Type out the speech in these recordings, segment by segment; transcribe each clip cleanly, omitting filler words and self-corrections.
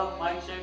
Gaurav, mic check.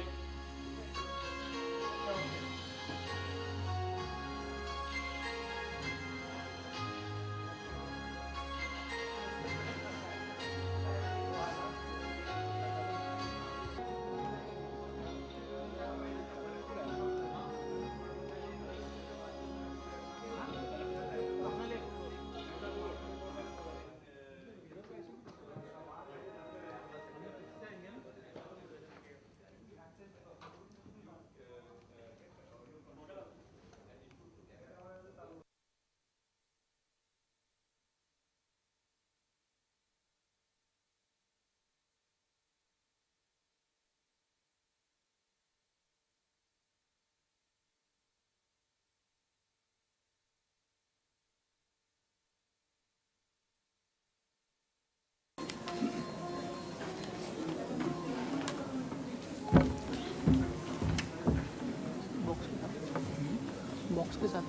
Box के साथ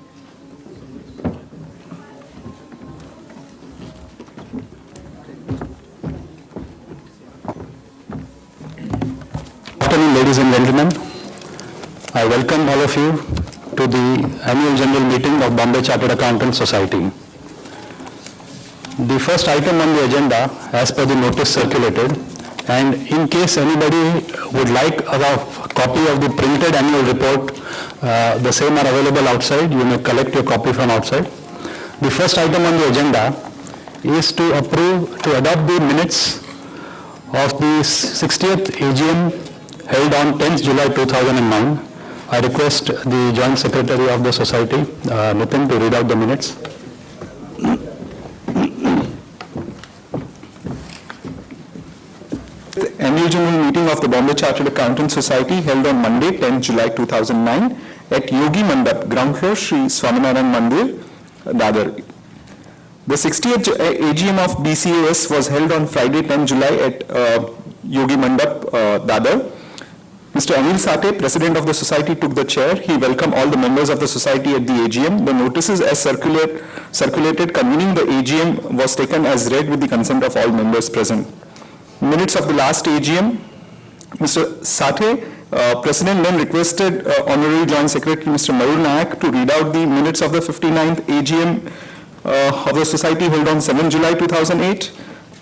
Good afternoon, ladies and gentlemen. I welcome all of you to the annual general meeting of Bombay Chartered Accountants Society. The first item on the agenda, as per the notice circulated, and in case anybody would like a copy of the printed annual report, the same are available outside. You may collect your copy from outside. The first item on the agenda is to adopt the minutes of the 60th AGM held on 10th July 2009. I request the Joint Secretary of the Society, Nitin, to read out the minutes. The annual general meeting of the Bombay Chartered Accountants Society held on Monday, 10th July 2009 at Yogi Mandap, ground floor, Sri Swaminarayan Mandir, Dadar. The 60th AGM of BCAS was held on Friday, 10th July at Yogi Mandap, Dadar. Mr. Anil Sathe, President of the Society, took the chair. He welcomed all the members of the Society at the AGM. The notices as circulated convening the AGM was taken as read with the consent of all members present. Minutes of the last AGM, Mr. Sathe, President, then requested Honorary Joint Secretary Mr. Mayur Nayak to read out the minutes of the 59th AGM of the Society held on 7 July 2008.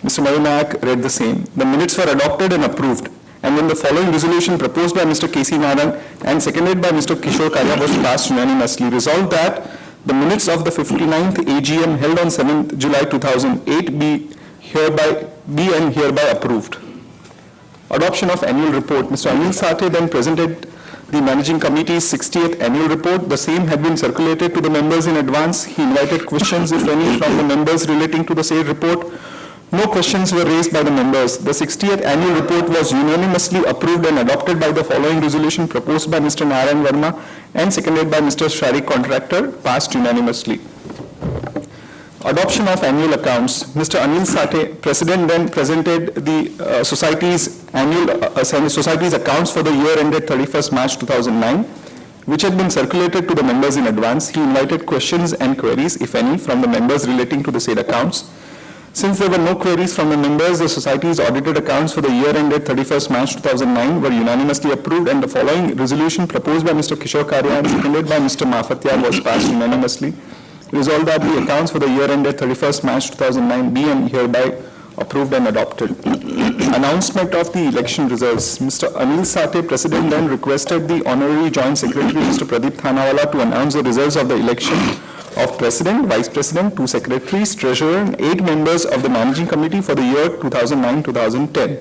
Mr. Mayur Nayak read the same. The minutes were adopted and approved. And when the following resolution proposed by Mr. K.C. Naran and seconded by Mr. Kishore Karya was passed unanimously, resolved that the minutes of the 59th AGM held on 7th July 2008 be hereby approved. Adoption of annual report. Mr. Anil Sathe then presented the Managing Committee's 60th annual report. The same had been circulated to the members in advance. He invited questions, if any, from the members relating to the said report. No questions were raised by the members. The 60th annual report was unanimously approved and adopted by the following resolution proposed by Mr. Narayan Verma and seconded by Mr. Sharik Contractor, passed unanimously. Adoption of annual accounts. Mr. Anil Sathe, President, then presented the Society's accounts for the year ended 31st March 2009, which had been circulated to the members in advance. He invited questions and queries, if any, from the members relating to the said accounts. Since there were no queries from the members, the Society's audited accounts for the year ended 31st March 2009 were unanimously approved, and the following resolution proposed by Mr. Kishore Karya and seconded by Mr. Mafatia was passed unanimously. Resolved that the accounts for the year ended 31st March 2009 be and hereby approved and adopted. Announcement of the election results. Mr. Anil Sathe, President, then requested the Honorary Joint Secretary, Mr. Pradeep Thanawala, to announce the results of the election of President, Vice President, 2 Secretaries, Treasurer, and 8 members of the Managing Committee for the year 2009-2010.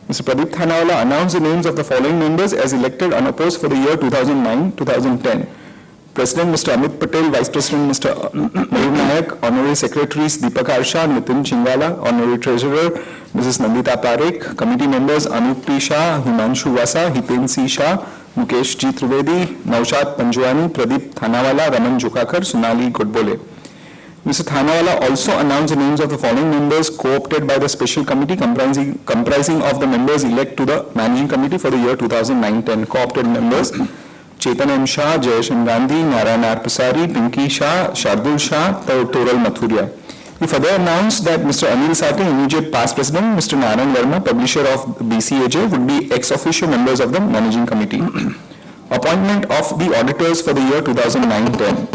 Mr. Pradeep Thanawala announced the names of the following members as elected unopposed for the year 2009-2010. President Mr. Amit Patel, Vice President Mr. Mayur Nayak, Honorary Secretaries Deepak Arsha, Nitin Chingwala, Honorary Treasurer Mrs. Nandita Parekh, Committee Members Anup P. Shah, Himanshu Vasa, Hipen C. Shah, Mukesh G. Trivedi, Naushad Panjwani, Pradeep Thanawala, Raman Jokakar, Sonali Godbole. Mr. Thanawala also announced the names of the following members co-opted by the Special Committee comprising of the members elect to the Managing Committee for the year 2009-10. Co-opted members Chetan M. Shah, Jayesh M. Gandhi, Narayan R. Pasari, Pinky Shah, Shardul Shah, Toral Mathuria. He further announced that Mr. Anil Sathe, immediate past president, Mr. Narayan Verma, publisher of BCAJ, would be ex officio members of the managing committee. Appointment of the auditors for the year 2009-10.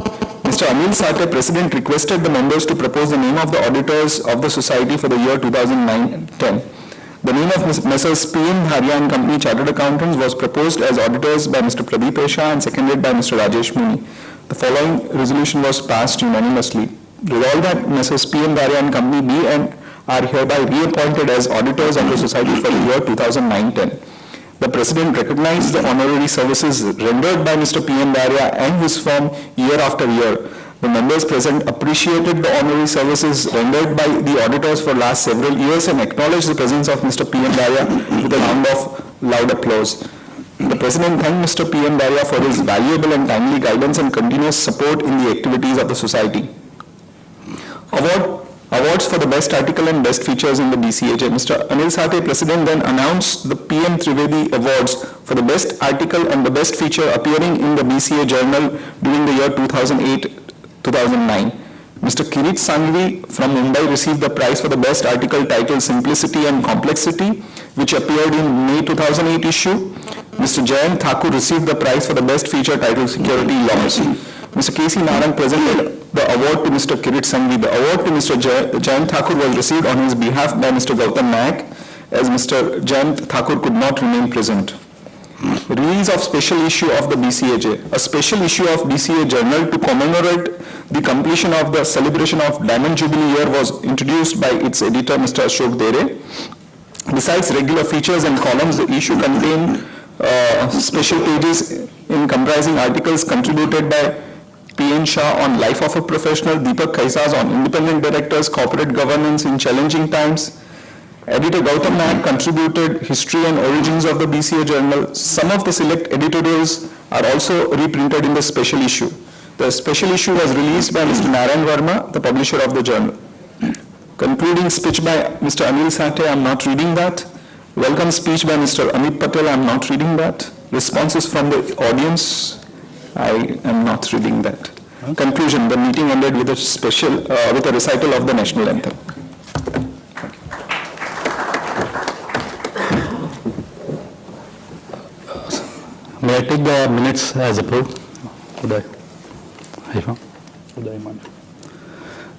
Mr. Anil Sathe, president, requested the members to propose the name of the auditors of the society for the year 2009-10. The name of Messrs. P.M. Dharia and Company Chartered Accountants was proposed as auditors by Mr. Pradeep Esha and seconded by Mr. Rajesh Muni. The following resolution was passed unanimously. Resolved that Messrs. P.M. Dharia and Company be and are hereby reappointed as auditors of the society for the year 2009-10. The President recognized the honorary services rendered by Mr. P.M. Dharia and his firm year after year. The members present appreciated the honorary services rendered by the auditors for last several years and acknowledged the presence of Mr. P.M. Dharia with a round of loud applause. The President thanked Mr. P.M. Dharia for his valuable and timely guidance and continuous support in the activities of the society. Awards for the best article and best features in the BCAJ. Mr. Anil Sathe, President, then announced the PM Trivedi Awards for the best article and the best feature appearing in the BCA journal during the year 2008-2009. Mr. Kirit Sanghvi from Mumbai received the prize for the best article titled Simplicity and Complexity, which appeared in May 2008 issue. Mr. Jayant Thakur received the prize for the best feature titled Security Laws. Mr. K.C. Narang presented the award to Mr. Kirit Sanghvi. The award to Mr. Jayant Thakur was received on his behalf by Mr. Gautam Nayak, as Mr. Jayant Thakur could not remain present. Release of special issue of the BCAJ. A special issue of BCA journal to commemorate the completion of the celebration of Diamond Jubilee year was introduced by its editor, Mr. Ashok Dere. Besides regular features and columns, the issue contained special pages in comprising articles contributed by P.N. Shah on life of a professional, Deepak Kaisas on independent directors, corporate governance in challenging times. Editor Gautam Nayak contributed history and origins of the BCA journal. Some of the select editorials are also reprinted in the special issue. The special issue was released by Mr. Narayan Verma, the publisher of the journal. Concluding speech by Mr. Anil Sathe, I am not reading that. Welcome speech by Mr. Amit Patel, I am not reading that. Responses from the audience, I am not reading that. Conclusion, the meeting ended with a recital of the national anthem. May I take the minutes as approved? The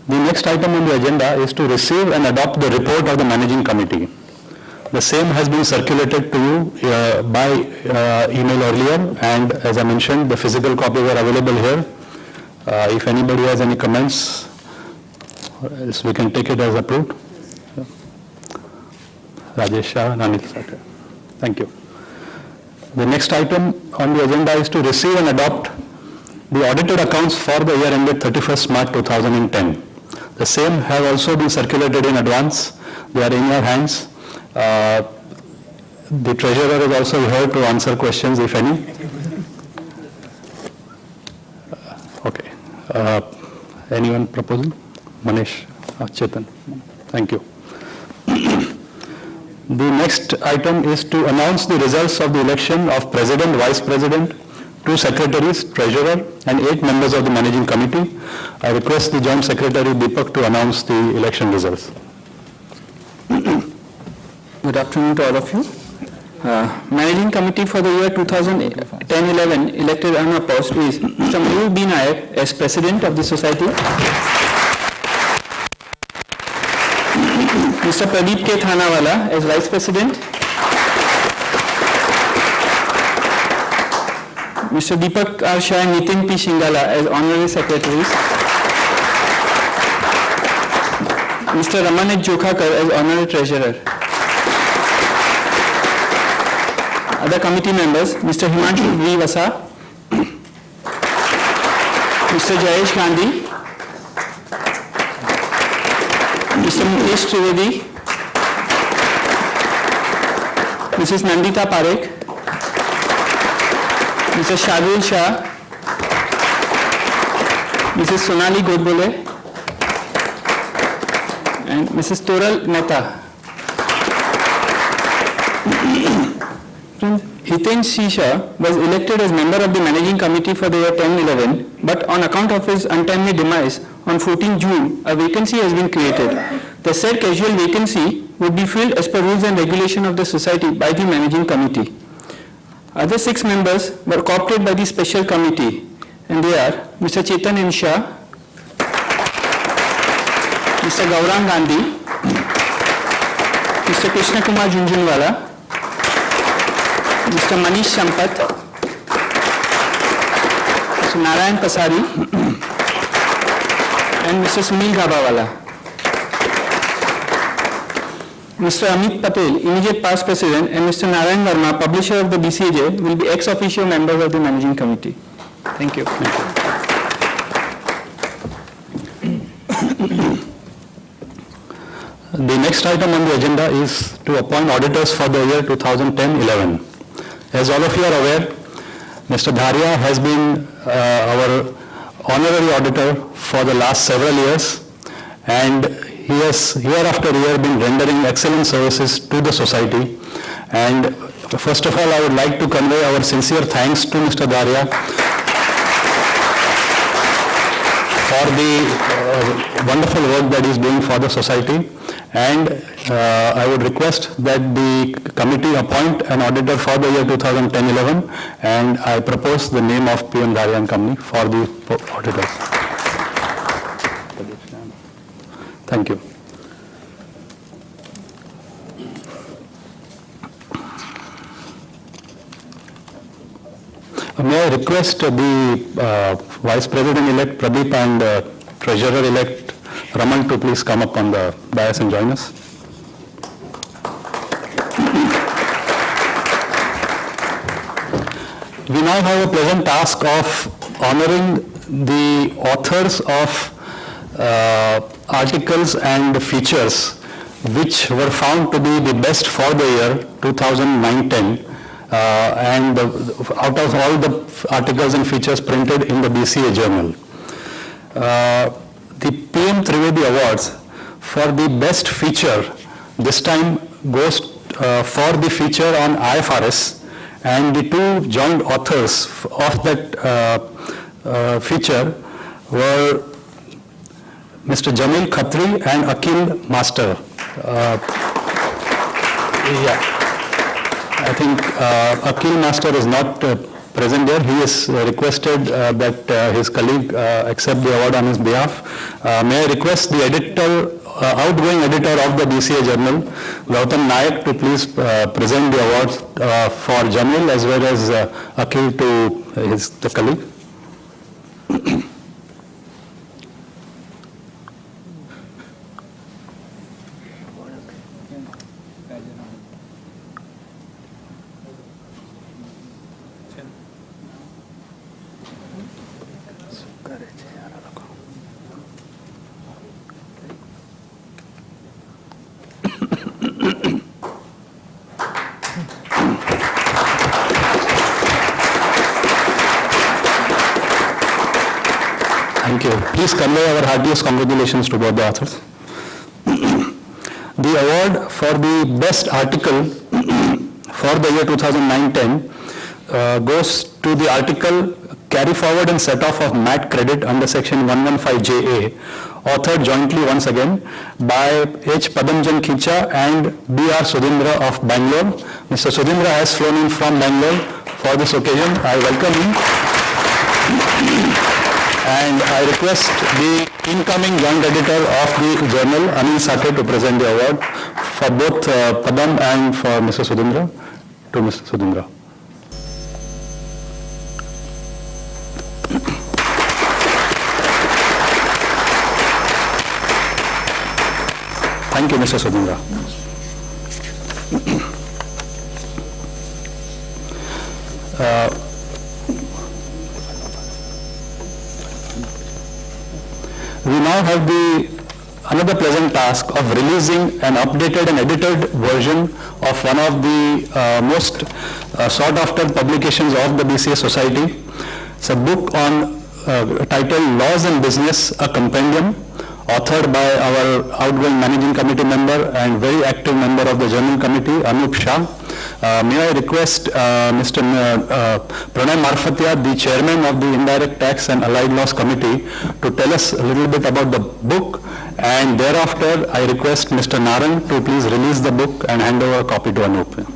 next item on the agenda is to receive and adopt the report of the managing committee. The same has been circulated to you by email earlier, and as I mentioned, the physical copies are available here. If anybody has any comments, else we can take it as approved. Rajesh Shah and Anil Sathe. Thank you. The next item on the agenda is to receive and adopt the audited accounts for the year ended 31st March 2010. The same have also been circulated in advance. They are in your hands. The treasurer is also here to answer questions, if any. Okay. Anyone proposing? Manish, Chetan. Thank you. The next item is to announce the results of the election of President, Vice President, 2 secretaries, treasurer, and 8 members of the managing committee. I request the Joint Secretary Deepak to announce the election results. Good afternoon to all of you. Managing committee for the year 2010-11 elected unopposed is Mr. Mayur B. Nayak as President of the Society, Mr. Pradeep K. Thanawala as Vice President, Mr. Deepak R. Shah and Nitin P. Shingala as Honorary Secretaries, Mr. Ramanet Jokhakar as Honorary Treasurer. Other committee members, Mr. Himanshu V. Vasa, Mr. Jayesh Gandhi, Mr. Mukesh Trivedi, Mrs. Nandita Parekh, Mr. Shardul Shah, Mrs. Sonali Godbole, and Mrs. Toral Mehta. Hiten Shisha was elected as member of the managing committee for the year 10-11, but on account of his untimely demise on 14 June, a vacancy has been created. The said casual vacancy would be filled as per rules and regulation of the society by the managing committee. Other 6 members were co-opted by the special committee, and they are Mr. Chetan N. Shah, Mr. Gaurang Gandhi, Mr. Krishna Kumar Junjunwala, Mr. Manish Sampath, Mr. Narayan Pasari, and Mr. Sunil Gabawala. Mr. Amit Patel, immediate past president, and Mr. Narayan Verma, publisher of the BCAJ, will be ex officio members of the managing committee. Thank you. The next item on the agenda is to appoint auditors for the year 2010-11. As all of you are aware, Mr. Dharia has been our honorary auditor for the last several years, and he has year after year been rendering excellent services to the society. And first of all, I would like to convey our sincere thanks to Mr. Dharia for the wonderful work that he is doing for the society. And I would request that the committee appoint an auditor for the year 2010-11, and I propose the name of P.M. Dharia and Company for the auditors. Thank you. May I request the Vice President-elect Pradeep and Treasurer-elect Raman to please come up on the dais and join us. We now have a pleasant task of honoring the authors of articles and features which were found to be the best for the year 2009-10, and out of all the articles and features printed in the BCA journal. The PM Trivedi Awards for the best feature this time goes for the feature on IFRS, and the 2 joint authors of that feature were Mr. Jamil Khatri and Akhil Master. I think Akhil Master is not present there. He has requested that his colleague accept the award on his behalf. May I request the editor, outgoing editor of the BCA journal, Gautam Nayak, to please present the awards for Jamil as well as Akhil to the colleague. Thank you. Please convey our heartiest congratulations to both the authors. The award for the best article for the year 2009-10 goes to the article Carry Forward and Set Off of MAT Credit under section 115JA, authored jointly once again by H. Padamjan Khicha and B.R. Sudhindra of Bangalore. Mr. Sudhindra has flown in from Bangalore for this occasion. I welcome him. And I request the incoming joint editor of the journal, Anil Sathe, to present the award for both Padam and for Mr. Sudhindra. To Mr. Sudhindra. Thank you, Mr. Sudhindra. We now have another pleasant task of releasing an updated and edited version of one of the most sought after publications of the BCA Society. It's a book on titled Laws and Business, a Compendium, authored by our outgoing managing committee member and very active member of the journal committee, Anup Shah. May I request Mr. Pranay Marfatia, the chairman of the Indirect Tax and Allied Laws Committee, to tell us a little bit about the book, and thereafter I request Mr. Narang to please release the book and hand over a copy to Anup.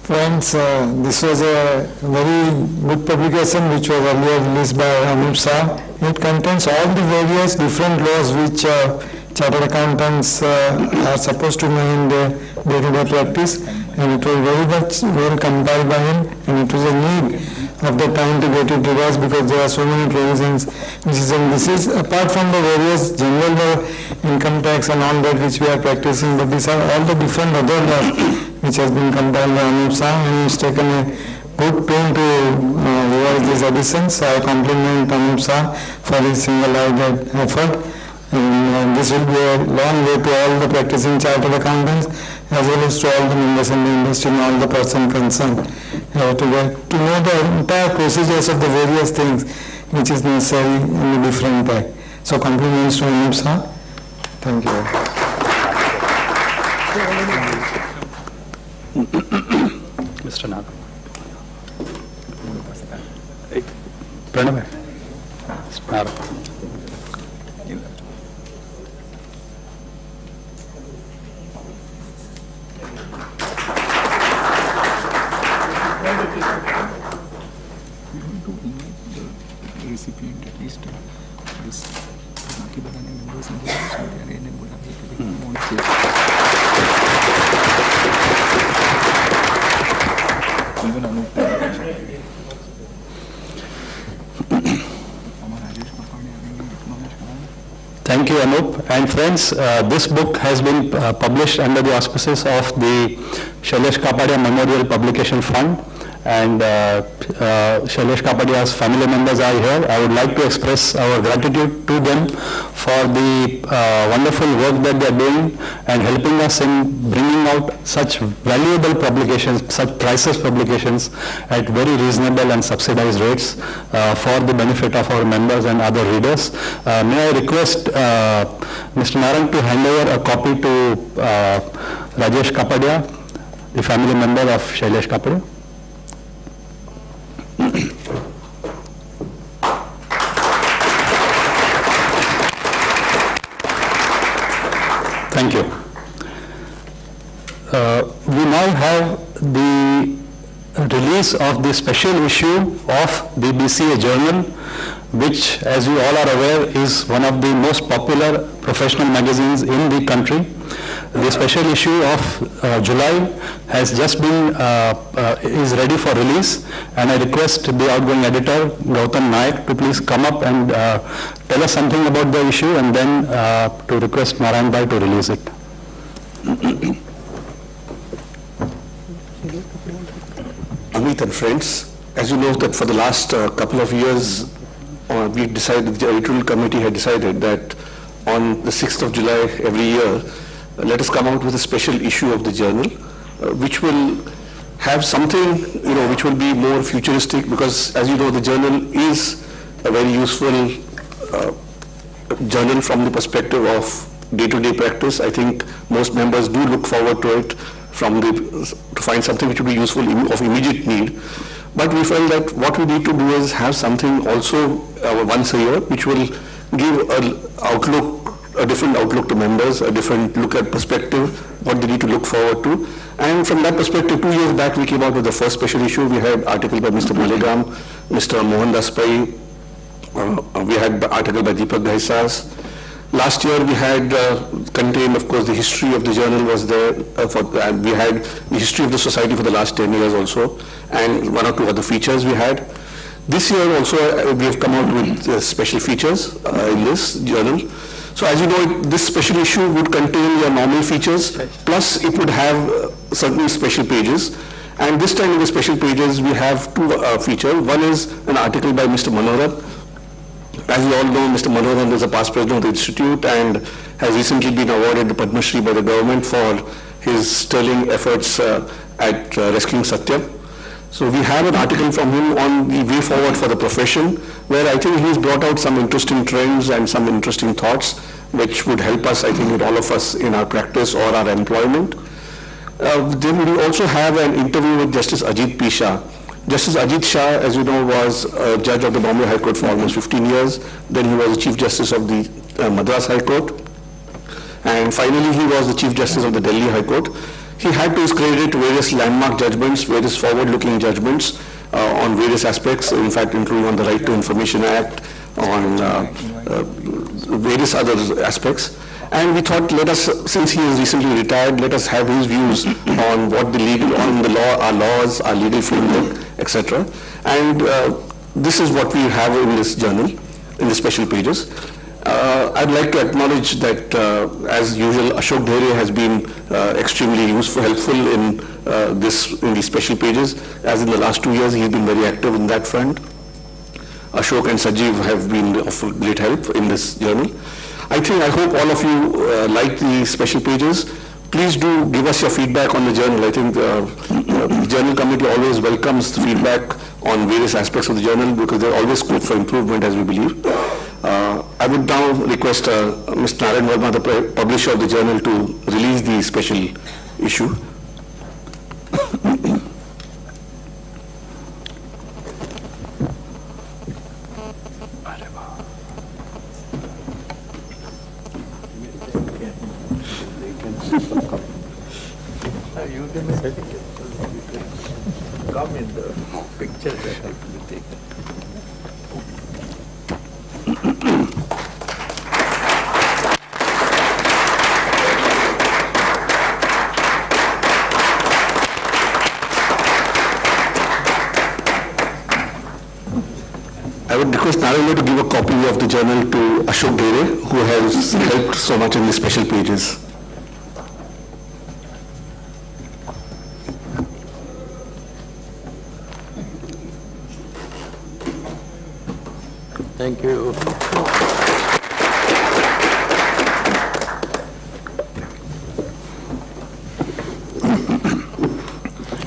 Friends, this was a very good publication which was earlier released by Anup Shah. It contains all the various different laws which chartered accountants are supposed to know in their day-to-day practice, and it was very much well compiled by him, and it was a need of the time to get it revised because there are so many provisions. This is apart from the various general income tax and all that which we are practicing, but these are all the different other laws which has been compiled by Anup Shah, and he's taken a good pain to revise these additions. So I compliment Anup Shah for his single-eyed effort. And this will be a long way to all the practicing chartered accountants as well as to all the members in the industry and all the persons concerned to know the entire procedures of the various things which is necessary in the different pack. So compliments to Anup Shah. Thank you. Mr. Narang. Pranay. Narang. recipient at least this बाकी बताने members and ने बोला कि even Anup Thank you, Anup. And friends, this book has been published under the auspices of the Shailesh Kapadia Memorial Publication Fund. And Shailesh Kapadia's family members are here. I would like to express our gratitude to them for the wonderful work that they are doing and helping us in bringing out such valuable publications, such priceless publications at very reasonable and subsidized rates for the benefit of our members and other readers. May I request Mr. Narang to hand over a copy to Rajesh Kapadia, the family member of Shailesh Kapadia. Thank you. We now have the release of the special issue of the BCA Journal, which, as you all are aware, is one of the most popular professional magazines in the country. The special issue of July has just been, is ready for release, and I request the outgoing editor, Gautam Naik, to please come up and tell us something about the issue, and then to request Narayan Bhai to release it. Amit and friends, as you know that for the last couple of years, we decided, the editorial committee had decided that on the 6th of July every year, let us come out with a special issue of the journal, which will have something, which will be more futuristic, because as you know, the journal is a very useful journal from the perspective of day-to-day practice. I think most members do look forward to it to find something which will be useful of immediate need. But we felt that what we need to do is have something also once a year, which will give a different outlook to members, a different look at perspective, what they need to look forward to. And from that perspective, 2 years back, we came out with the first special issue. We had article by Mr. Maligram, Mr. Mohan Das Pai, we had article by Deepak Ghaisas. Last year we had contained, of course, the history of the journal was there, and we had the history of the society for the last 10 years also, and 1 or 2 other features we had. This year also we have come out with special features in this journal. So as you know, this special issue would contain your normal features, plus it would have certain special pages. And this time in the special pages we have 2 features. One is an article by Mr. Manohar. As you all know, Mr. Manohar is a past president of the institute and has recently been awarded the Padma Shri by the government for his sterling efforts at rescuing Satyam. So we have an article from him on the way forward for the profession, where I think he's brought out some interesting trends and some interesting thoughts, which would help us, I think, with all of us in our practice or our employment. Then we also have an interview with Justice Ajit P. Shah. Justice Ajit Shah, as you know, was a judge of the Bombay High Court for almost 15 years. Then he was the Chief Justice of the Madras High Court. And finally, he was the Chief Justice of the Delhi High Court. He had to his credit various landmark judgments, various forward-looking judgments on various aspects, in fact, including on the Right to Information Act, on various other aspects. And we thought, let us, since he is recently retired, let us have his views on what the legal, on the law, our laws, our legal framework, etc. And this is what we have in this journal, in the special pages. I'd like to acknowledge that, as usual, Ashok Dhere has been extremely useful, helpful in these special pages. As in the last 2 years, he's been very active in that front. Ashok and Sajeev have been of great help in this journal. I hope all of you like the special pages. Please do give us your feedback on the journal. I think the journal committee always welcomes the feedback on various aspects of the journal, because there are always scope for improvement, as we believe. I would now request Mr. Narayan Verma, the publisher of the journal, to release the special issue. Come in the picture that I will take. I would request Narayan to give a copy of the journal to Ashok Dhere, who has helped so much in the special pages. Thank you.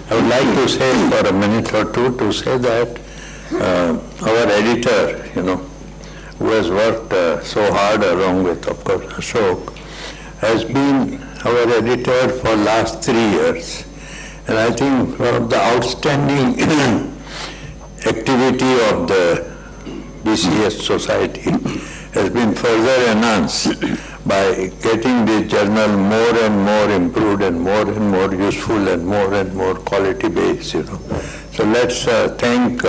I would like to say for a minute or two to say that our editor, who has worked so hard along with, of course, Ashok, has been our editor for last 3 years. And I think one of the outstanding activity of the BCS Society has been further enhanced by getting the journal more and more improved and more useful and more quality based, So let's thank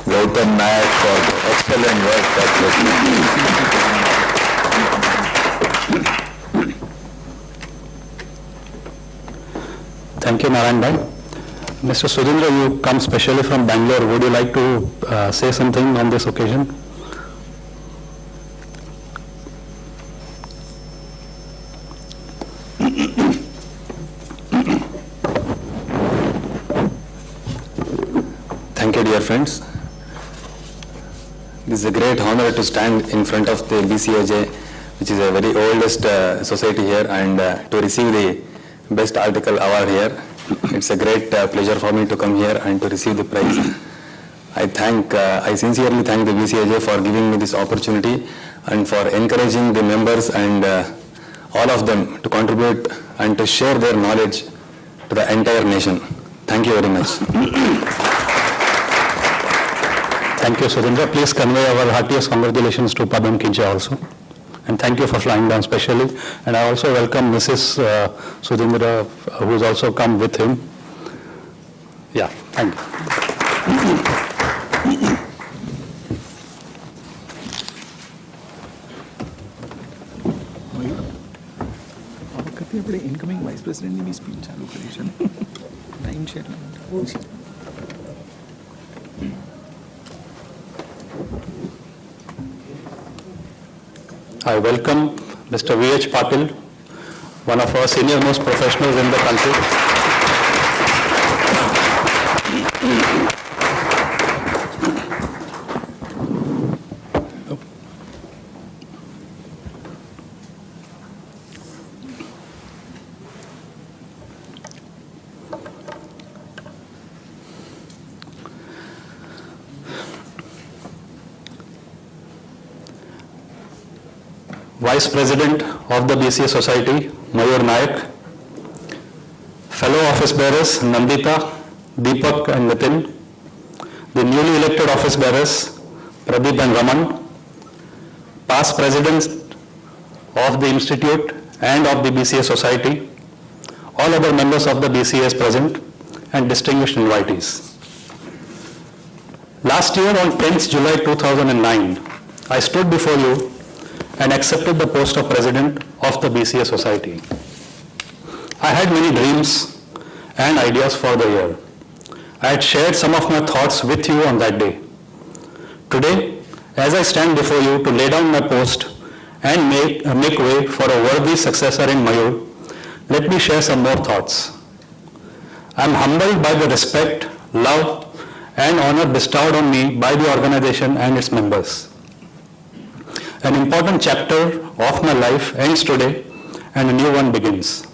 Gautam Nayak for the excellent work that was done. Thank you, Narayan Bhai. Mr. Sudhindra, you come specially from Bangalore. Would you like to say something on this occasion? Thank you, dear friends. This is a great honor to stand in front of the BCAJ, which is a very oldest society here, and to receive the best article award here. It's a great pleasure for me to come here and to receive the prize. I sincerely thank the BCAJ for giving me this opportunity and for encouraging the members and all of them to contribute and to share their knowledge to the entire nation. Thank you very much. Thank you, Sudhindra. Please convey our heartiest congratulations to Padam Kinche also. And thank you for flying down specially. And I also welcome Mrs. Sudhindra, who has also come with him. Yeah, thank you. આપણે incoming vice પ્રેસિડેન્ટની બી speech ચાલુ કરી છે ને time છે એટલે I welcome Mr. V.H. Patil, one of our senior most professionals in the country. Vice President of the BCA Society, Mayur Nayak, fellow office bearers, Nandita, Deepak and Nitin, the newly elected office bearers, Pradeep and Raman, past presidents of the Institute and of the BCA Society, all other members of the BCAs present, and distinguished invitees. Last year on 10th July 2009, I stood before you and accepted the post of President of the BCA Society. I had many dreams and ideas for the year. I had shared some of my thoughts with you on that day. Today, as I stand before you to lay down my post and make way for a worthy successor in Mayur, let me share some more thoughts. I am humbled by the respect, love, and honor bestowed on me by the organization and its members. An important chapter of my life ends today and a new one begins.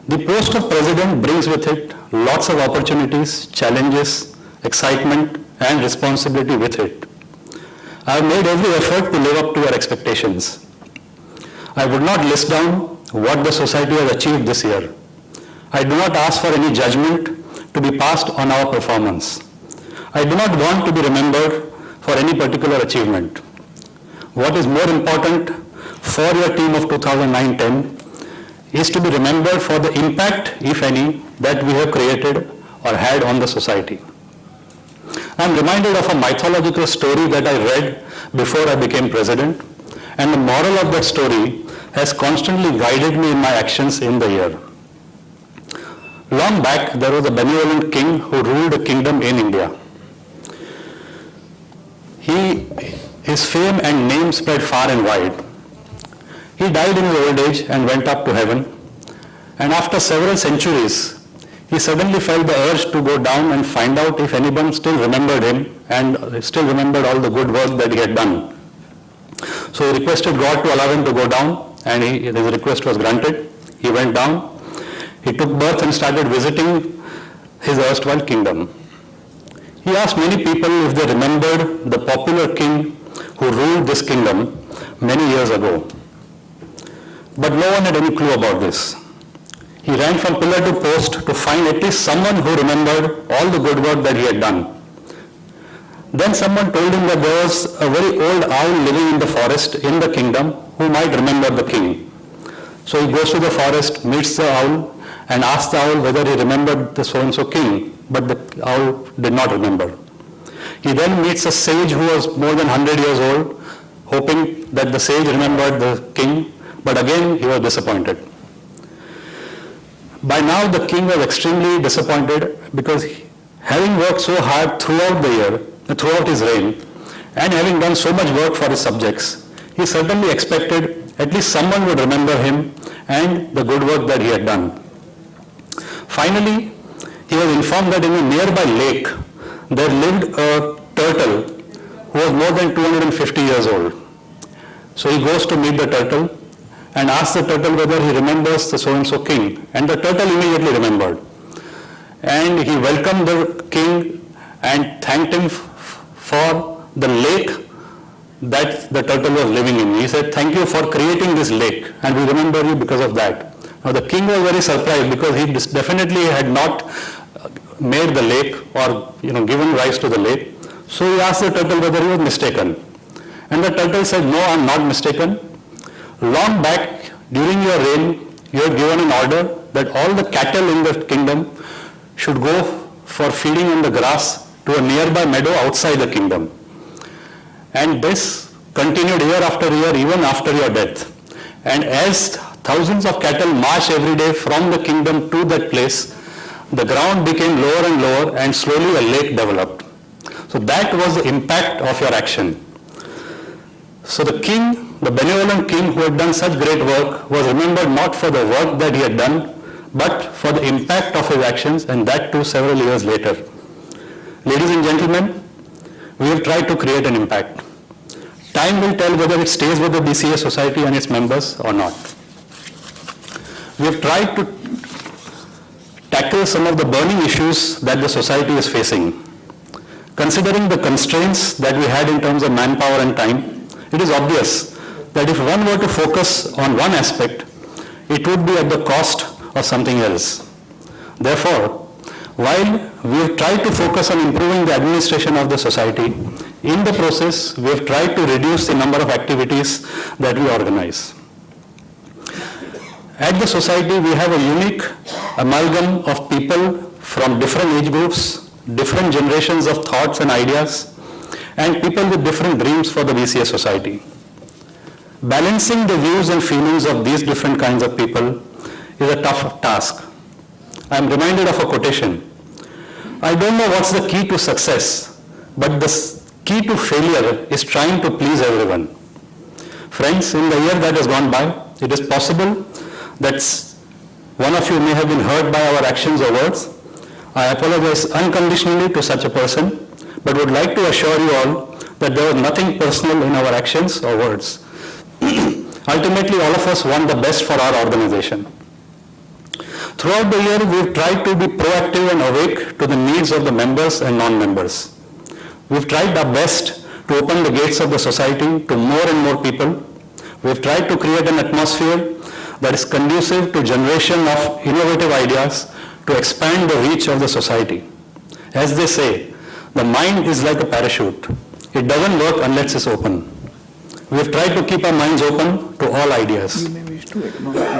The post of President brings with it lots of opportunities, challenges, excitement, and responsibility with it. I have made every effort to live up to your expectations. I would not list down what the society has achieved this year. I do not ask for any judgment to be passed on our performance. I do not want to be remembered for any particular achievement. What is more important for your team of 2009-10 is to be remembered for the impact, if any, that we have created or had on the society. I am reminded of a mythological story that I read before I became president, and the moral of that story has constantly guided me in my actions in the year. Long back, there was a benevolent king who ruled a kingdom in India. His fame and name spread far and wide. He died in his old age and went up to heaven. And after several centuries, he suddenly felt the urge to go down and find out if anyone still remembered him and still remembered all the good work that he had done. So he requested God to allow him to go down, and his request was granted. He went down. He took birth and started visiting his erstwhile kingdom. He asked many people if they remembered the popular king who ruled this kingdom many years ago. But no one had any clue about this. He ran from pillar to post to find at least someone who remembered all the good work that he had done. Then someone told him that there was a very old owl living in the forest in the kingdom who might remember the king. So he goes to the forest, meets the owl, and asks the owl whether he remembered the so-and-so king, but the owl did not remember. He then meets a sage who was more than 100 years old, hoping that the sage remembered the king, but again he was disappointed. By now the king was extremely disappointed because having worked so hard throughout the year, throughout his reign, and having done so much work for his subjects, he certainly expected at least someone would remember him and the good work that he had done. Finally, he was informed that in a nearby lake there lived a turtle who was more than 250 years old. So he goes to meet the turtle and asks the turtle whether he remembers the so-and-so king, and the turtle immediately remembered. And he welcomed the king and thanked him for the lake that the turtle was living in. He said, "Thank you for creating this lake, and we remember you because of that." Now the king was very surprised because he definitely had not made the lake or given rise to the lake. So he asked the turtle whether he was mistaken. And the turtle said, "No, I am not mistaken. Long back during your reign, you have given an order that all the cattle in the kingdom should go for feeding on the grass to a nearby meadow outside the kingdom. And this continued year after year, even after your death. And as thousands of cattle marched every day from the kingdom to that place, the ground became lower and lower, and slowly a lake developed. So that was the impact of your action." So the king, the benevolent king who had done such great work, was remembered not for the work that he had done, but for the impact of his actions, and that too several years later. Ladies and gentlemen, we have tried to create an impact. Time will tell whether it stays with the BCA Society and its members or not. We have tried to tackle some of the burning issues that the society is facing. Considering the constraints that we had in terms of manpower and time, it is obvious that if one were to focus on one aspect, it would be at the cost of something else. Therefore, while we have tried to focus on improving the administration of the society, in the process, we have tried to reduce the number of activities that we organize. At the society, we have a unique amalgam of people from different age groups, different generations of thoughts and ideas, and people with different dreams for the BCA society. Balancing the views and feelings of these different kinds of people is a tough task. I am reminded of a quotation. I don't know what's the key to success, but the key to failure is trying to please everyone. Friends, in the year that has gone by, it is possible that one of you may have been hurt by our actions or words. I apologize unconditionally to such a person, but would like to assure you all that there was nothing personal in our actions or words. Ultimately, all of us want the best for our organization. Throughout the year, we've tried to be proactive and awake to the needs of the members and non-members. We've tried our best to open the gates of the society to more and more people. We've tried to create an atmosphere that is conducive to generation of innovative ideas to expand the reach of the society. As they say, the mind is like a parachute. It doesn't work unless it's open. We have tried to keep our minds open to all ideas.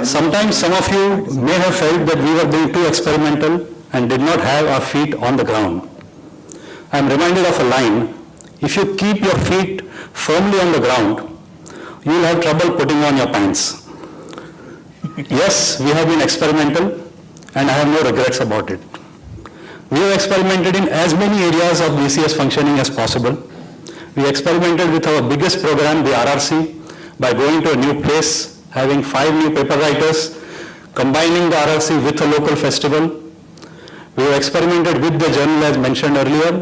Sometimes some of you may have felt that we were being too experimental and did not have our feet on the ground. I am reminded of a line, if you keep your feet firmly on the ground, you will have trouble putting on your pants. Yes, we have been experimental and I have no regrets about it. We have experimented in as many areas of BCS functioning as possible. We experimented with our biggest program, the RRC, by going to a new place, having 5 new paper writers, combining the RRC with a local festival. We have experimented with the journal as mentioned earlier.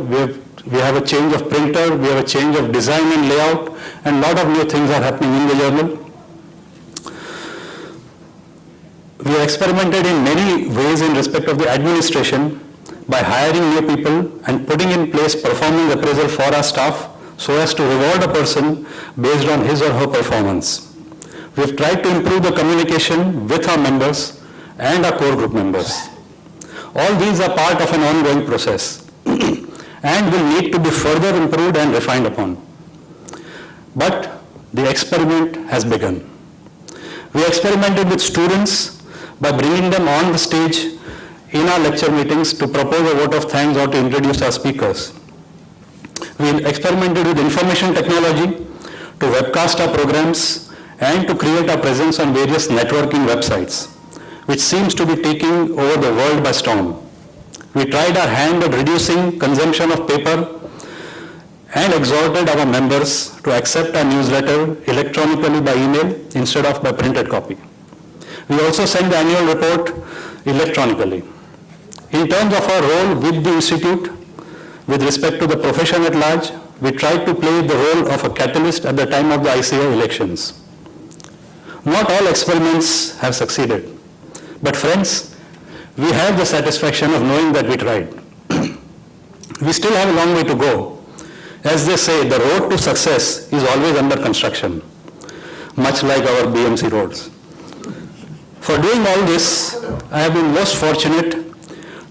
We have a change of printer, we have a change of design and layout, and a lot of new things are happening in the journal. We have experimented in many ways in respect of the administration by hiring new people and putting in place performance appraisal for our staff so as to reward a person based on his or her performance. We have tried to improve the communication with our members and our core group members. All these are part of an ongoing process and will need to be further improved and refined upon. But the experiment has begun. We experimented with students by bringing them on the stage in our lecture meetings to propose a vote of thanks or to introduce our speakers. We experimented with information technology to webcast our programs and to create our presence on various networking websites, which seems to be taking over the world by storm. We tried our hand at reducing consumption of paper and exhorted our members to accept our newsletter electronically by email instead of by printed copy. We also send the annual report electronically. In terms of our role with the Institute, with respect to the profession at large, we tried to play the role of a catalyst at the time of the ICA elections. Not all experiments have succeeded, but friends, we have the satisfaction of knowing that we tried. We still have a long way to go. As they say, the road to success is always under construction, much like our BMC roads. For doing all this, I have been most fortunate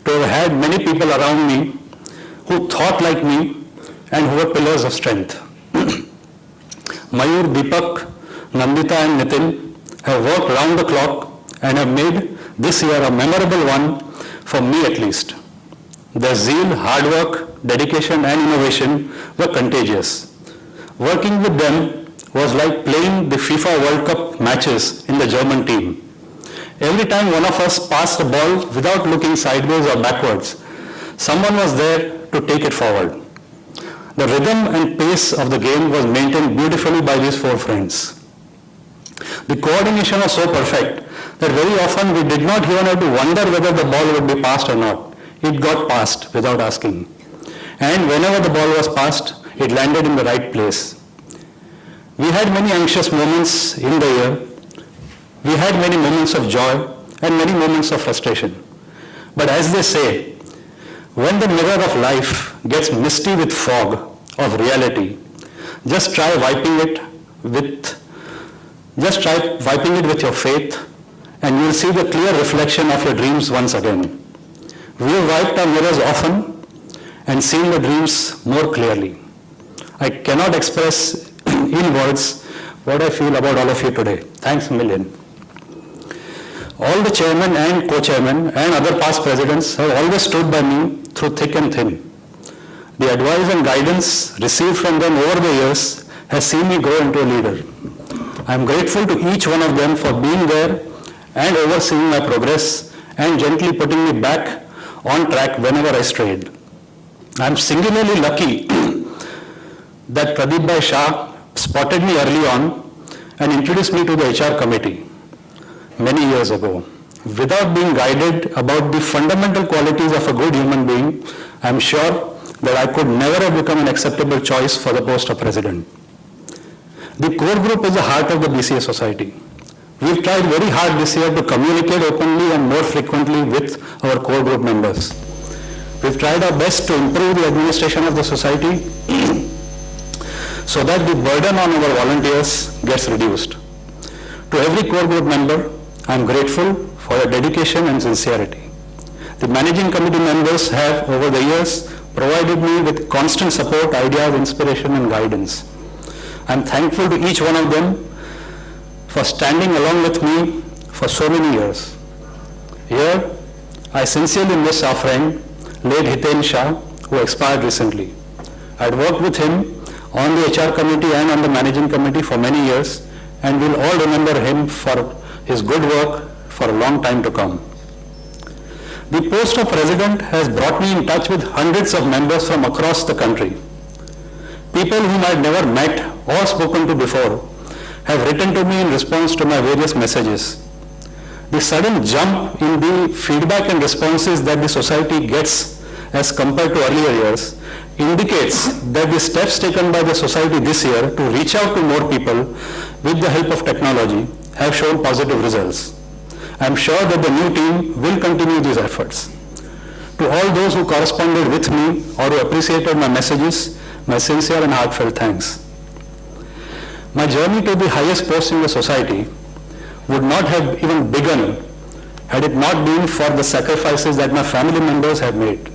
to have had many people around me who thought like me and who were pillars of strength. Mayur, Deepak, Nandita and Nitin have worked round the clock and have made this year a memorable one for me at least. Their zeal, hard work, dedication and innovation were contagious. Working with them was like playing the FIFA World Cup matches in the German team. Every time one of us passed the ball without looking sideways or backwards, someone was there to take it forward. The rhythm and pace of the game was maintained beautifully by these 4 friends. The coordination was so perfect that very often we did not even have to wonder whether the ball would be passed or not. It got passed without asking. And whenever the ball was passed, it landed in the right place. We had many anxious moments in the year. We had many moments of joy and many moments of frustration. But as they say, when the mirror of life gets misty with fog of reality, just try wiping it with Just try wiping it with your faith and you will see the clear reflection of your dreams once again. We have wiped our mirrors often and seen the dreams more clearly. I cannot express in words what I feel about all of you today. Thanks a million. All the chairmen and co-chairmen and other past presidents have always stood by me through thick and thin. The advice and guidance received from them over the years has seen me grow into a leader. I am grateful to each one of them for being there and overseeing my progress and gently putting me back on track whenever I strayed. I am singularly lucky that Pradeep Bhai Shah spotted me early on and introduced me to the HR committee many years ago. Without being guided about the fundamental qualities of a good human being, I am sure that I could never have become an acceptable choice for the post of president. The core group is the heart of the BCA society. We've tried very hard this year to communicate openly and more frequently with our core group members. We've tried our best to improve the administration of the society so that the burden on our volunteers gets reduced. To every core group member, I am grateful for your dedication and sincerity. The managing committee members have, over the years, provided me with constant support, ideas, inspiration, and guidance. I am thankful to each one of them for standing along with me for so many years. Here, I sincerely miss our friend, late Hiten Shah, who expired recently. I had worked with him on the HR committee and on the managing committee for many years, and we'll all remember him for his good work for a long time to come. The post of president has brought me in touch with hundreds of members from across the country. People whom I had never met or spoken to before have written to me in response to my various messages. The sudden jump in the feedback and responses that the society gets as compared to earlier years indicates that the steps taken by the society this year to reach out to more people with the help of technology have shown positive results. I am sure that the new team will continue these efforts. To all those who corresponded with me or who appreciated my messages, my sincere and heartfelt thanks. My journey to the highest post in the society would not have even begun had it not been for the sacrifices that my family members have made.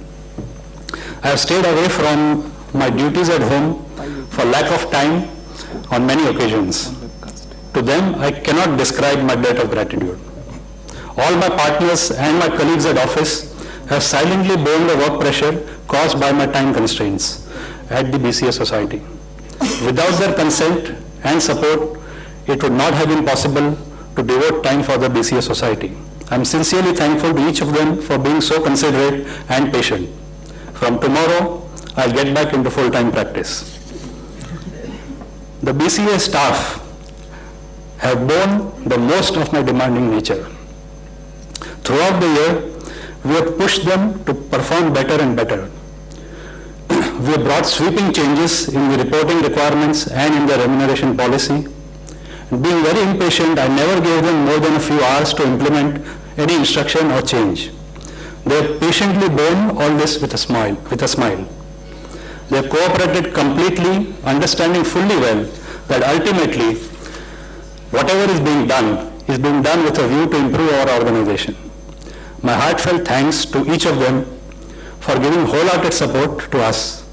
I have stayed away from my duties at home for lack of time on many occasions. To them, I cannot describe my debt of gratitude. All my partners and my colleagues at office have silently borne the work pressure caused by my time constraints at the BCA society. Without their consent and support, it would not have been possible to devote time for the BCA society. I am sincerely thankful to each of them for being so considerate and patient. From tomorrow, I'll get back into full-time practice. The BCA staff have borne the most of my demanding nature. Throughout the year, we have pushed them to perform better and better. We have brought sweeping changes in the reporting requirements and in the remuneration policy. Being very impatient, I never gave them more than a few hours to implement any instruction or change. They have patiently borne all this with a smile. They have cooperated completely, understanding fully well that ultimately, whatever is being done with a view to improve our organization. My heartfelt thanks to each of them for giving wholehearted support to us.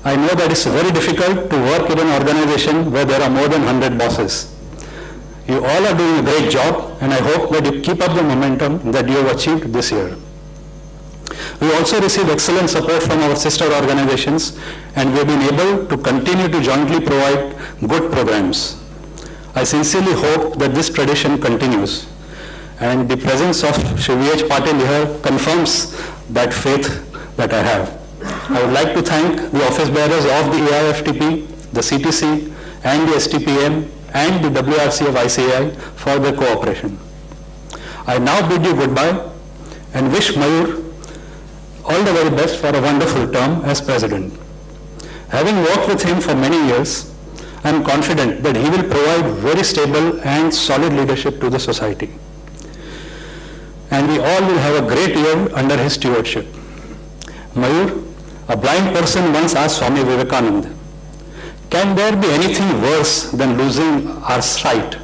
I know that it's very difficult to work in an organization where there are more than 100 bosses. You all are doing a great job, and I hope that you keep up the momentum that you have achieved this year. We also received excellent support from our sister organizations, and we have been able to continue to jointly provide good programs. I sincerely hope that this tradition continues, and the presence of Shri V.H. Patil here confirms that faith that I have. I would like to thank the office bearers of the AIFTP, the CTC, and the STPM, and the WRC of ICAI for their cooperation. I now bid you goodbye and wish Mayur all the very best for a wonderful term as president. Having worked with him for many years, I am confident that he will provide very stable and solid leadership to the society. And we all will have a great year under his stewardship. Mayur, a blind person once asked Swami Vivekananda, can there be anything worse than losing our sight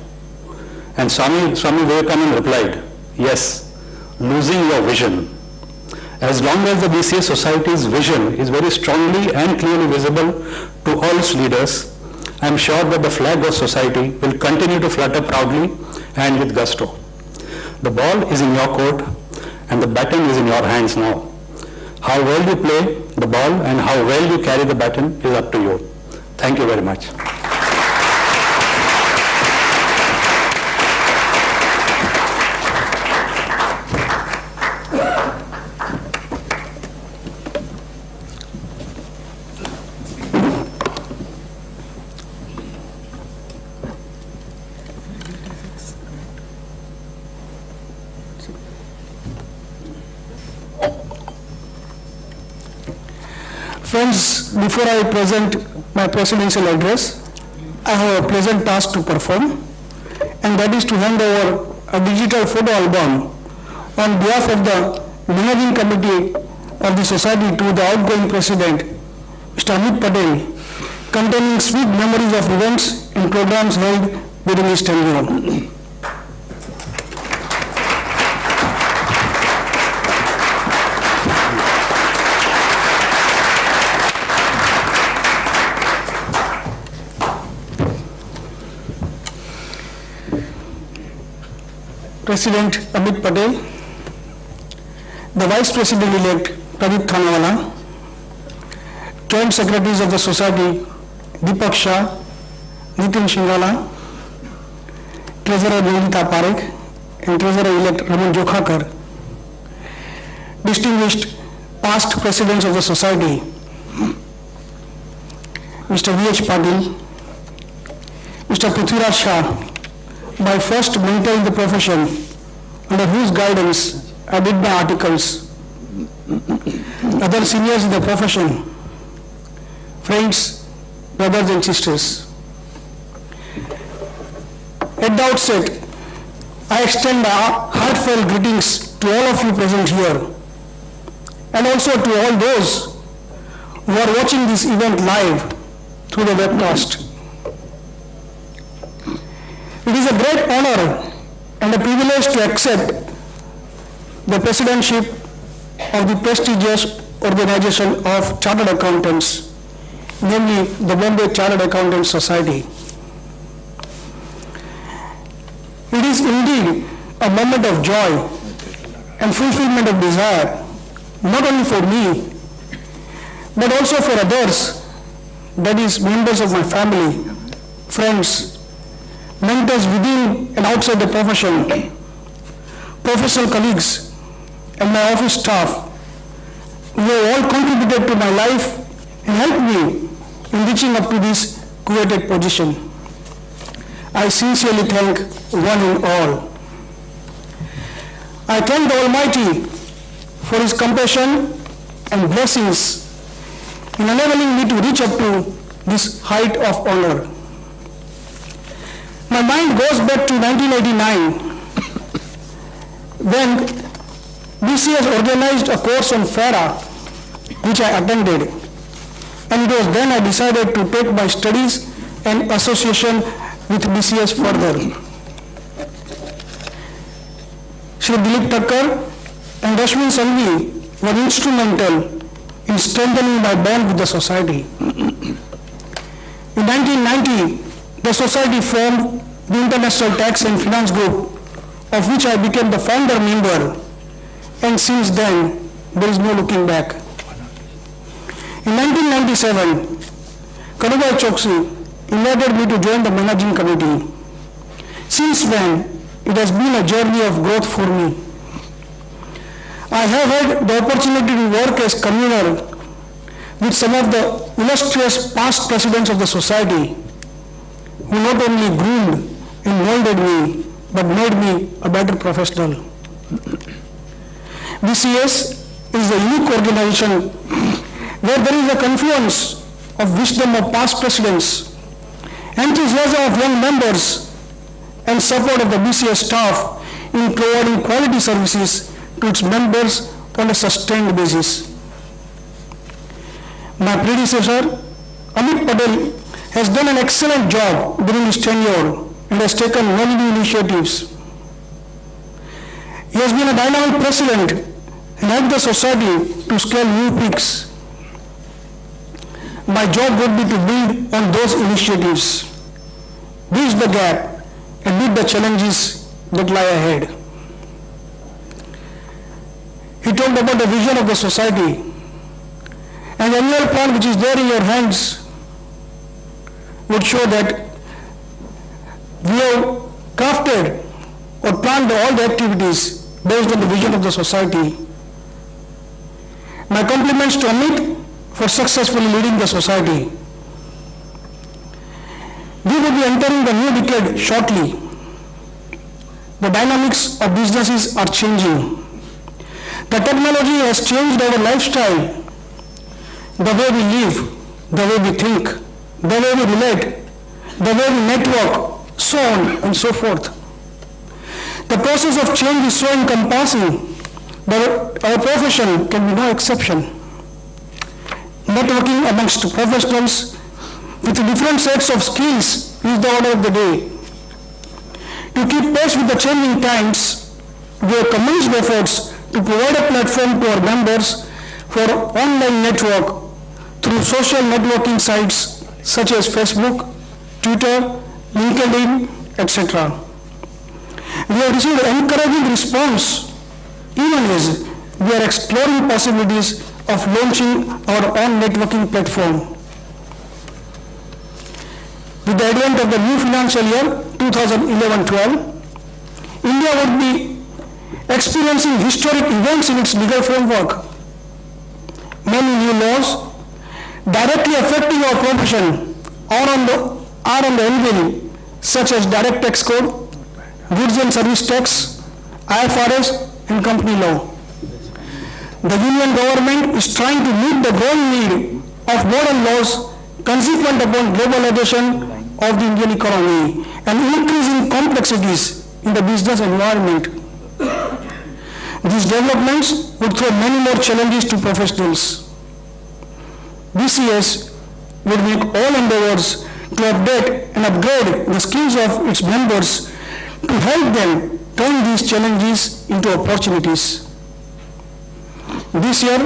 And Swami Vivekananda replied, yes, losing your vision. As long as the BCA society's vision is very strongly and clearly visible to all its leaders, I am sure that the flag of society will continue to flutter proudly and with gusto. The ball is in your court and the baton is in your hands now. How well you play the ball and how well you carry the baton is up to you. Thank you very much. Friends, before I present my presidential address, I have a pleasant task to perform, and that is to hand over a digital photo album on behalf of the managing committee of the society to the outgoing president, Mr. Amit Patel, containing sweet memories of events and programs held during his tenure. President Amit Patel, the Vice President-elect Pradeep Thanawala, Joint Secretaries of the Society Deepak Shah, Nitin Shingala, Treasurer Nandita Parekh, and Treasurer-elect Raman Jokhakar, distinguished past Presidents of the Society, Mr. V.H. Patil, Mr. Prithviraj Shah, my first mentor in the profession, under whose guidance I did my articles, other seniors in the profession, friends, brothers and sisters. At the outset, I extend my heartfelt greetings to all of you present here, and also to all those who are watching this event live through the webcast. It is a great honor and a privilege to accept the presidentship of the prestigious organization of Chartered Accountants, namely the Bombay Chartered Accountants Society. It is indeed a moment of joy and fulfillment of desire, not only for me, but also for others, that is, members of my family, friends, mentors within and outside the profession, professional colleagues, and my office staff, who have all contributed to my life and helped me in reaching up to this coveted position. I sincerely thank one and all. I thank the Almighty for His compassion and blessings in enabling me to reach up to this height of honor. My mind goes back to 1989 when BCS organized a course on FARA, which I attended, and it was then I decided to take my studies and association with BCS further. Shri Dilip Thakkar and Rashmin Salvi were instrumental in strengthening my bond with the society. In 1990, the society formed the International Tax and Finance Group, of which I became the founder member, and since then, there is no looking back. In 1997, Kadubhai Choksi invited me to join the managing committee. Since then, it has been a journey of growth for me. I have had the opportunity to work as convener with some of the illustrious past presidents of the society, who not only groomed and molded me, but made me a better professional. BCS is a unique organization where there is a confluence of wisdom of past presidents, enthusiasm of young members, and support of the BCS staff in providing quality services to its members on a sustained basis. My predecessor, Amit Patel, has done an excellent job during his tenure and has taken many new initiatives. He has been a dynamic president and helped the society to scale new peaks. My job would be to build on those initiatives, bridge the gap, and meet the challenges that lie ahead. He talked about the vision of the society, and the annual plan which is there in your hands would show that we have crafted or planned all the activities based on the vision of the society. My compliments to Amit for successfully leading the society. We will be entering the new decade shortly. The dynamics of businesses are changing. The technology has changed our lifestyle, the way we live, the way we think, the way we relate, the way we network, so on and so forth. The process of change is so encompassing that our profession can be no exception. Networking amongst professionals with different sets of skills is the order of the day. To keep pace with the changing times, we have commenced efforts to provide a platform to our members for online network through social networking sites such as Facebook, Twitter, LinkedIn, etc. We have received encouraging response even as we are exploring possibilities of launching our own networking platform. With the advent of the new financial year 2011-12, India would be experiencing historic events in its legal framework. Many new laws directly affecting our profession are on the anvil, such as Direct Tax Code, Goods and Service Tax, IFRS, and Company Law. The Union government is trying to meet the growing need of modern laws consequent upon globalization of the Indian economy and increasing complexities in the business environment. These developments would throw many more challenges to professionals. BCS would make all endeavors to update and upgrade the skills of its members to help them turn these challenges into opportunities. This year,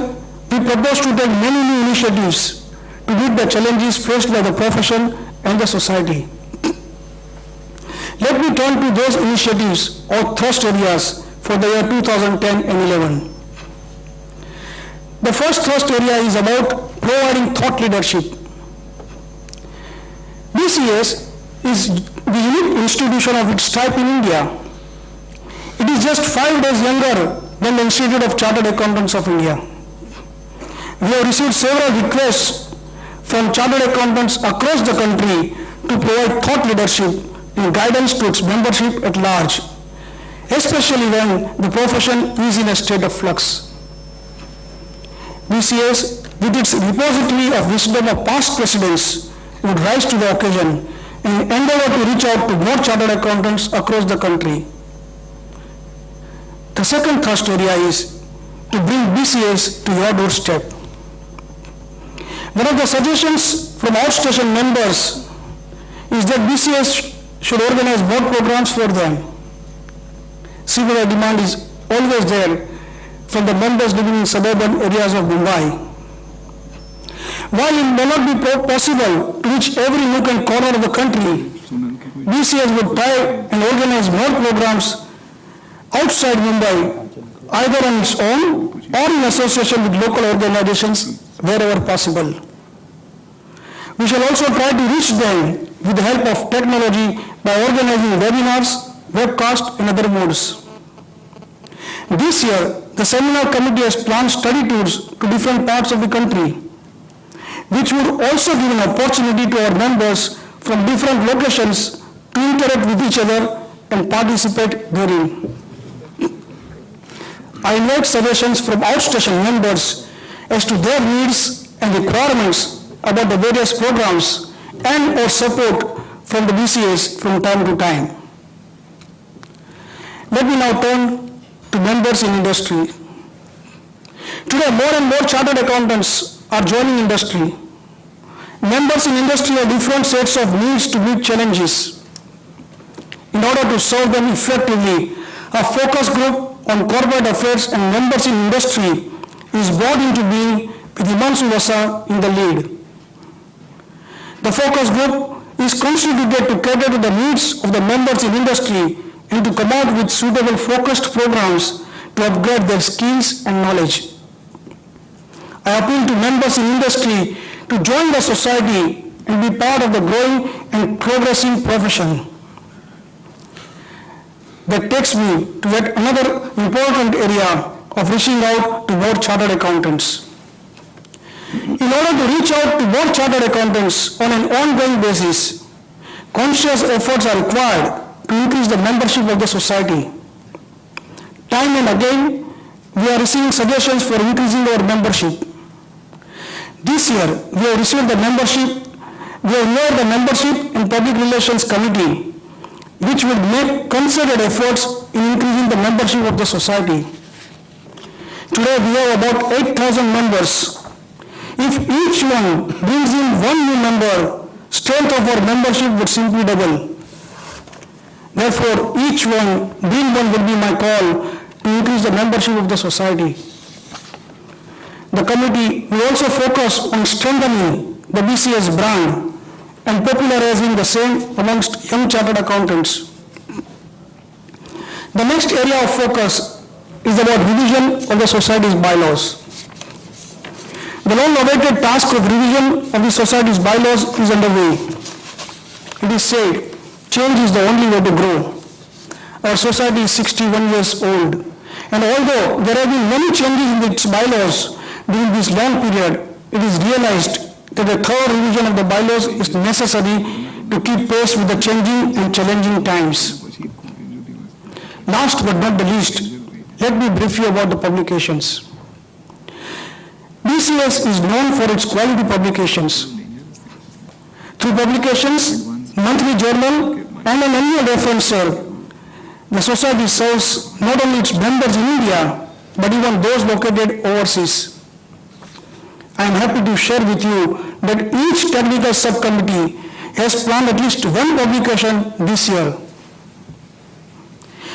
we propose to take many new initiatives to meet the challenges faced by the profession and the society. Let me turn to those initiatives or thrust areas for the year 2010 and 11. The first thrust area is about providing thought leadership. BCS is the unique institution of its type in India. It is just 5 days younger than the Institute of Chartered Accountants of India. We have received several requests from chartered accountants across the country to provide thought leadership and guidance to its membership at large, especially when the profession is in a state of flux. BCS, with its repository of wisdom of past presidents, would rise to the occasion and endeavor to reach out to more chartered accountants across the country. The second thrust area is to bring BCS to your doorstep. One of the suggestions from outstation members is that BCS should organize more programs for them. Similar demand is always there from the members living in suburban areas of Mumbai. While it may not be possible to reach every nook and corner of the country, BCS would try and organize more programs outside Mumbai, either on its own or in association with local organizations wherever possible. We shall also try to reach them with the help of technology by organizing webinars, webcasts, and other modes. This year, the seminar committee has planned study tours to different parts of the country, which would also give an opportunity to our members from different locations to interact with each other and participate therein. I invite suggestions from outstation members as to their needs and requirements about the various programs and or support from the BCS from time to time. Let me now turn to members in industry. Today, more and more chartered accountants are joining industry. Members in industry have different sets of needs to meet challenges. in order to serve them effectively, a focus group on corporate affairs and members in industry is brought into being with Himanshu Vasa in the lead. The focus group is constituted to cater to the needs of the members in industry and to come out with suitable focused programs to upgrade their skills and knowledge. I appeal to members in industry to join the society and be part of the growing and progressing profession. That takes me to yet another important area of reaching out to more chartered accountants. In order to reach out to more chartered accountants on an ongoing basis, conscious efforts are required to increase the membership of the society. Time and again, we are receiving suggestions for increasing our membership. This year, we have received the membership, we have made the membership in Public Relations Committee, which would make concerted efforts in increasing the membership of the society. Today, we have about 8,000 members. If each one brings in one new member, strength of our membership would simply double. Therefore, each one, being one, will be my call to increase the membership of the society. The committee will also focus on strengthening the BCS brand and popularizing the same amongst young chartered accountants. The next area of focus is about revision of the society's bylaws. The long-awaited task of revision of the society's bylaws is underway. It is said, change is the only way to grow. Our society is 61 years old, and although there have been many changes in its bylaws during this long period, it is realized that a thorough revision of the bylaws is necessary to keep pace with the changing and challenging times. Last but not the least, let me brief you about the publications. BCS is known for its quality publications. Through publications, monthly journal, and an annual referencer, the society serves not only its members in India, but even those located overseas. I am happy to share with you that each technical subcommittee has planned at least one publication this year.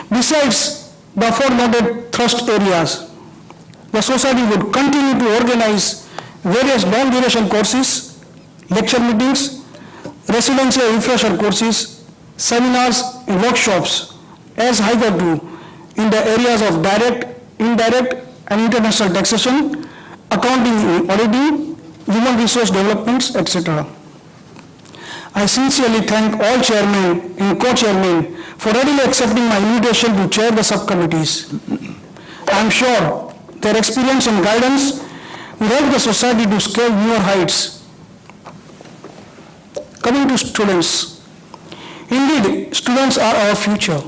Besides the aforementioned thrust areas, the society would continue to organize various long-duration courses, lecture meetings, residential refresher courses, seminars and workshops as hitherto in the areas of direct, indirect and international taxation, accounting and auditing, human resource developments, etc. I sincerely thank all chairmen and co-chairmen for readily accepting my invitation to chair the subcommittees. I am sure their experience and guidance will help the society to scale newer heights. Coming to students, indeed, students are our future.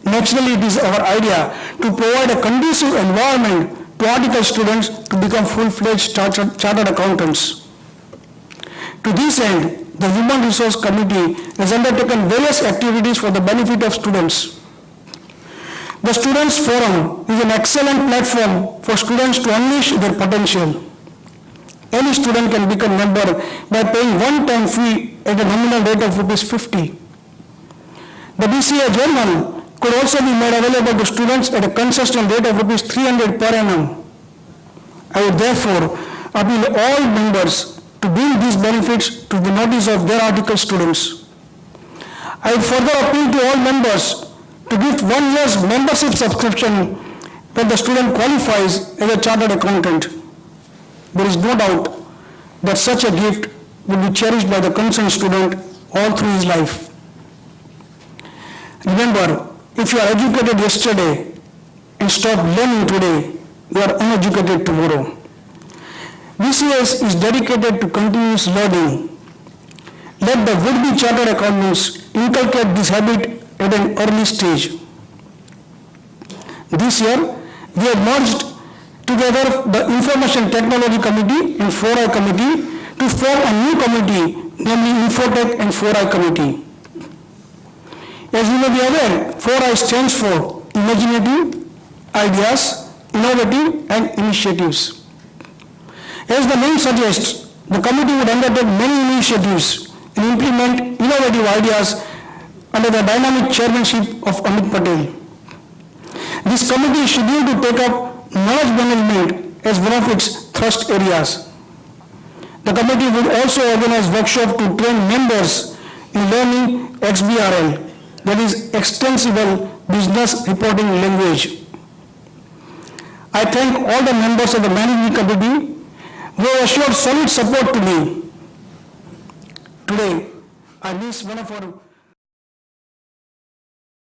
Naturally, it is our idea to provide a conducive environment to article students to become full-fledged chartered accountants. To this end, the Human Resource Committee has undertaken various activities for the benefit of students. The Students' Forum is an excellent platform for students to unleash their potential. Any student can become a member by paying one-time fee at a nominal rate of ₹50. The BCA journal could also be made available to students at a concessional rate of ₹300 per annum. I would therefore appeal all members to bring these benefits to the notice of their article students. I would further appeal to all members to give 1 year's membership subscription when the student qualifies as a chartered accountant. There is no doubt that such a gift will be cherished by the concerned student all through his life. Remember, if you are educated yesterday and stop learning today, you are uneducated tomorrow. BCS is dedicated to continuous learning. Let the would-be chartered accountants inculcate this habit at an early stage. This year, we have merged together the Information Technology Committee and 4I Committee to form a new committee, namely Infotech and 4I Committee. As you may be aware, 4I stands for Imaginative, Ideas, Innovative and Initiatives. As the name suggests, the committee would undertake many initiatives and implement innovative ideas under the dynamic chairmanship of Amit Patel. This committee is scheduled to take up knowledge management as one of its thrust areas. The committee would also organize workshops to train members in learning XBRL, that is Extensible Business Reporting Language. I thank all the members of the managing committee who have assured solid support to me. Today, I miss one of our